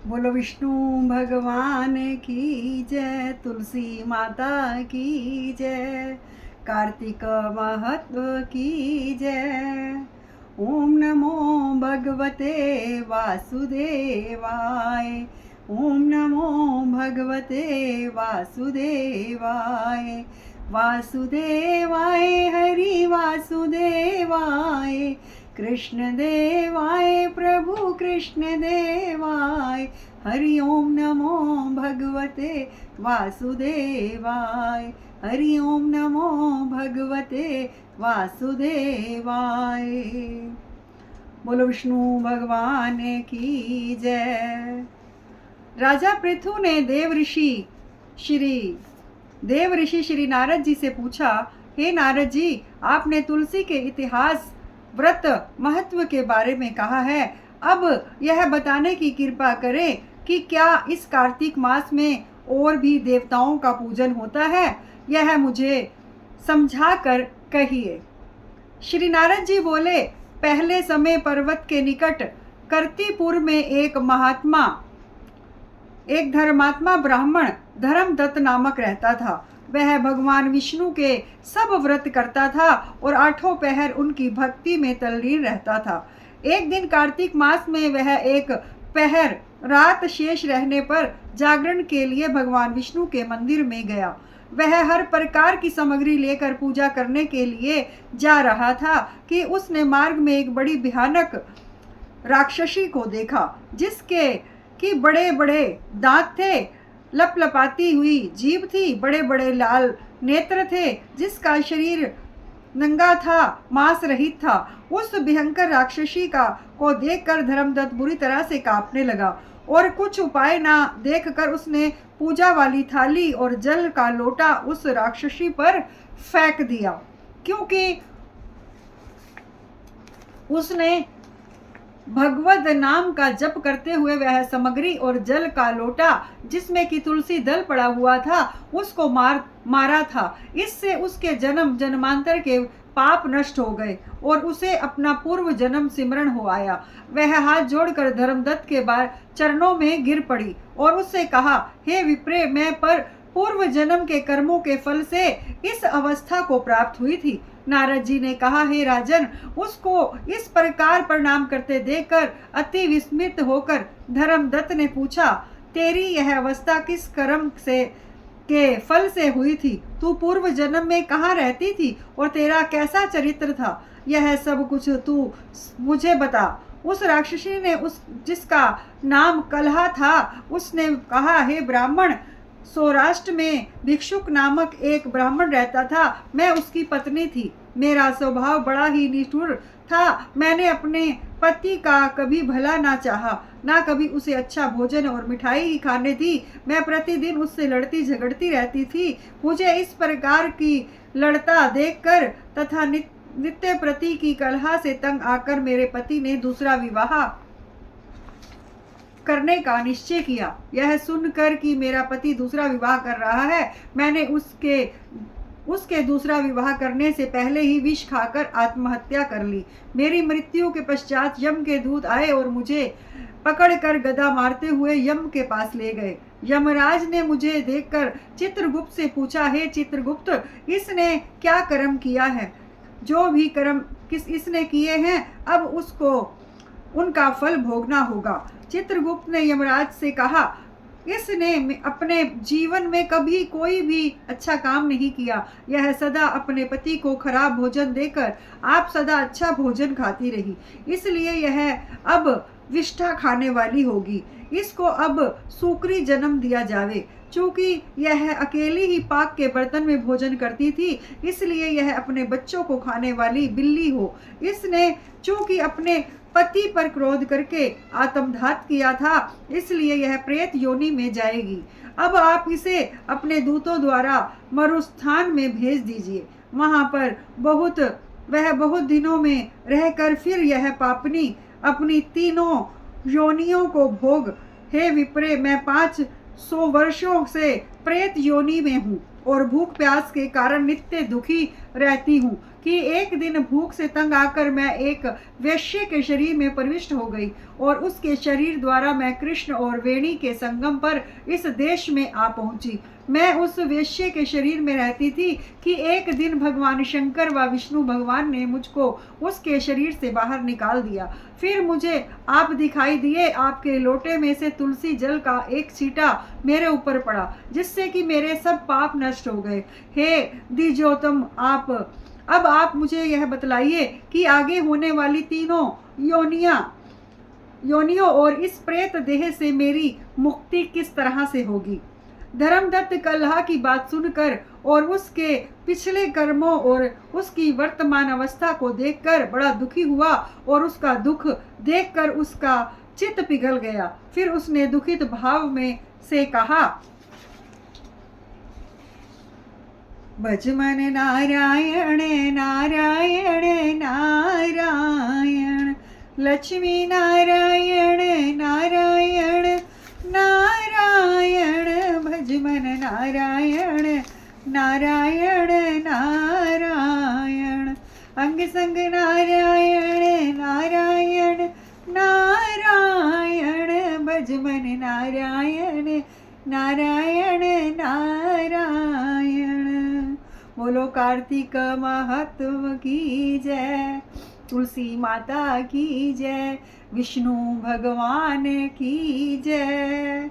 बोलो विष्णु भगवान की जय, तुलसी माता की जय, कार्तिक महत्व की जय। ओम नमो भगवते वासुदेवाय। ओम नमो भगवते वासुदेवाय। वासुदेवाय हरि वासुदेवाय, कृष्ण देवाय प्रभु कृष्ण देवाय। हरि ओम नमो भगवते वासुदेवाय। हरि ओम नमो भगवते वासुदेवाय। बोलो विष्णु भगवान की जय। राजा पृथु ने देव ऋषि श्री नारद जी से पूछा, हे नारद जी, आपने तुलसी के इतिहास, व्रत, महत्व के बारे में कहा है। अब यह बताने की कृपा करें कि क्या इस कार्तिक मास में और भी देवताओं का पूजन होता है? यह मुझे समझा कर कहिए। श्री नारद जी बोले, पहले समय पर्वत के निकट कर्तिपुर में एक धर्मात्मा ब्राह्मण धर्मदत्त नामक रहता था। वह भगवान विष्णु के सब व्रत करता था और आठों पहर उनकी भक्ति में तल्लीन रहता था। एक दिन कार्तिक मास में वह एक पहर रात शेष रहने पर जागरण के लिए भगवान विष्णु के मंदिर में गया। वह हर प्रकार की सामग्री लेकर पूजा करने के लिए जा रहा था कि उसने मार्ग में एक बड़ी भयानक राक्षसी को देखा, जिसके कि बड़े बड़े दांत थे, लपलपाती हुई जीभ थी, बड़े बड़े लाल नेत्र थे, जिसका शरीर नंगा था, मांस रहित था। उस भयंकर राक्षसी को देखकर धर्मदत्त बुरी तरह से कांपने लगा और कुछ उपाय ना देखकर उसने पूजा वाली थाली और जल का लोटा उस राक्षसी पर फेंक दिया, क्योंकि उसने भगवद नाम का जप करते हुए वह सामग्री और जल का लोटा, जिसमें कि तुलसी दल पड़ा हुआ था, उसको मारा था। इससे उसके जन्म जन्मांतर के पाप नष्ट हो गए और उसे अपना पूर्व जन्म सिमरण हो आया। वह हाथ जोड़कर धर्मदत्त के चरणों में गिर पड़ी और उससे कहा, हे विप्रे, मैं पर पूर्व जन्म के कर्मों के फल से इस अवस्था को प्राप्त हुई थी। नारद जी ने कहा, हे राजन, उसको इस प्रकार प्रणाम करते देखकर अति विस्मित होकर धर्मदत्त ने पूछा, तेरी यह अवस्था किस कर्म से के फल से हुई थी? तू पूर्व जन्म में कहाँ रहती थी और तेरा कैसा चरित्र था? यह सब कुछ तू मुझे बता। उस राक्षसी ने जिसका नाम कलहा था, उसने कहा, हे ब्राह्मण, सौराष्ट्र में भिक्षुक नामक एक ब्राह्मण रहता था। मैं उसकी पत्नी थी। मेरा स्वभाव बड़ा ही निष्ठुर था। मैंने अपने पति का कभी भला ना चाहा, ना कभी उसे अच्छा भोजन और मिठाई ही खाने दी। मैं प्रतिदिन उससे लड़ती झगड़ती रहती थी। मुझे इस प्रकार की लड़ता देखकर तथा नित्य प्रति की कलह से तंग आकर मेरे पति ने दूसरा विवाह करने का निश्चय किया। यह सुनकर कि मेरा पति दूसरा विवाह कर रहा है, मैंने उसके दूसरा विवाह करने से पहले ही विष खाकर आत्महत्या कर ली। मेरी मृत्यु के पश्चात यम के दूत आए और मुझे पकड़कर गदा मारते हुए यम के पास ले गए। यमराज ने मुझे देखकर चित्रगुप्त से पूछा, हे चित्रगुप्त, इसने क्या कर्म किया है? जो भी कर्म इसने किए हैं, अब उसको उनका फल भोगना होगा। चित्रगुप्त ने यमराज से कहा, इसने अपने जीवन में कभी कोई भी अच्छा काम नहीं किया। यह सदा अपने पति को खराब भोजन देकर आप सदा अच्छा भोजन खाती रही, इसलिए यह अब विष्ठा खाने वाली होगी। इसको अब सूकरी जन्म दिया जावे। चूंकि यह अकेली ही पाक के बर्तन में भोजन करती थी, इसलिए यह अपने बच्चों को खाने वाली बिल्ली हो। इसने चूंकि अपने पति पर क्रोध करके आत्मघात किया था, इसलिए यह प्रेत योनि में जाएगी। अब आप इसे अपने दूतों द्वारा मरुस्थान में भेज दीजिए। वहां पर वह बहुत दिनों में रहकर फिर यह पापनी अपनी तीनों योनियों को भोग। हे विप्रे, मैं 500 वर्षों से प्रेत योनि में हूँ। और भूख प्यास के कारण नित्य दुखी रहती हूँ कि एक दिन भूख से तंग आकर मैं एक वैश्य के शरीर में प्रविष्ट हो गई और उसके शरीर द्वारा मैं कृष्ण और वेणी के संगम पर इस देश में आ पहुंची। मैं उस वैश्य के शरीर में रहती थी कि एक दिन भगवान शंकर व विष्णु भगवान ने मुझको उसके शरीर से बाहर निकाल दिया। फिर मुझे आप दिखाई दिए। आपके लोटे में से तुलसी जल का एक छींटा मेरे ऊपर पड़ा, जिससे कि मेरे सब पाप नष्ट हो गए। हे द्विजोतम, अब आप मुझे यह बतलाइए कि आगे होने वाली तीनों योनियों और इस प्रेत देह से मेरी मुक्ति किस तरह से होगी। धर्मदत्त कलह की बात सुनकर और उसके पिछले कर्मों और उसकी वर्तमान अवस्था को देखकर बड़ा दुखी हुआ और उसका दुख देखकर उसका चित्त पिघल गया। फिर उसने दुखित भाव में से कहा, भज मन नारायण नारायण नारायण, लक्ष्मी नारायण नारायण नारायण, भज मन नारायण नारायण नारायण, अंग संग नारायण नारायण नारायण, भज मन नारायण नारायण नारायण। बोलो कार्तिक महत्व की जय, तुलसी माता की जय, विष्णु भगवान की जय।